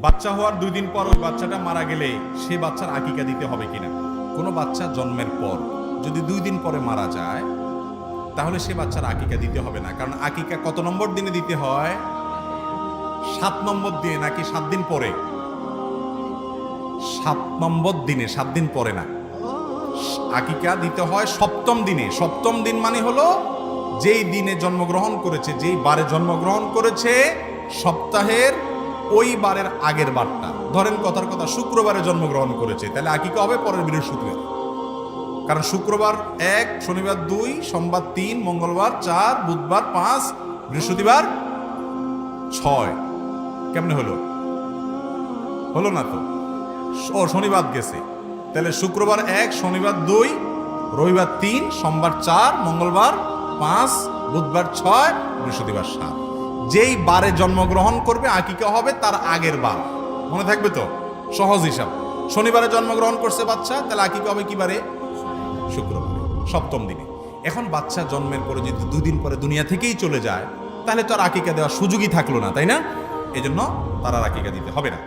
বাচ্চা হওয়ার 2 দিন পর ওই বাচ্চাটা মারা গেলে সে বাচ্চার আকিকা দিতে হবে কিনা? কোনো বাচ্চা জন্মের পর যদি 2 দিন পরে মারা যায় তাহলে সে বাচ্চার আকিকা দিতে হবে না। কারণ আকিকা কত নম্বর দিনে দিতে হয়? 7 নম্বর দিনে, নাকি 7 দিন পরে? 7 নম্বর দিনে, 7 দিন পরে না। আকিকা দিতে হয় 7ম দিনে। 7ম দিন মানে হলো যেই দিনে জন্মগ্রহণ করেছে, যেই বারে জন্মগ্রহণ করেছে, সপ্তাহের ওই বারের আগের বারটা। ধরেন কথার কথা শুক্রবারে জন্মগ্রহণ করেছে, তাহলে আকিকা হবে পরের বৃহস্পতিবার। কারণ শুক্রবার 1, শনিবার 2, সোমবার 3, মঙ্গলবার 4, বুধবার 5, বৃহস্পতিবার 6। কেমনে হলো? হলো না তো। ও শনিবার গেছে, তাহলে শুক্রবার 1, শনিবার 2, রবিবার 3, সোমবার 4, মঙ্গলবার 5, বুধবার 6, বৃহস্পতিবার 7। যেই বারে জন্মগ্রহণ করবে আকিকা হবে তার আগের বার। মনে থাকবে তো? সহজ হিসাব। শনিবারে জন্মগ্রহণ করছে বাচ্চা, তাহলে আকিকা হবে কি বারে? শুক্রবারে, 7ম দিনে। এখন বাচ্চা জন্মের পরে যদি 2 দিন পরে দুনিয়া থেকেই চলে যায়, তাহলে তো আর আকিকা দেওয়ার সুযোগই থাকলো না, তাই না? এজন্য তার আর আকিকা দিতে হবে না।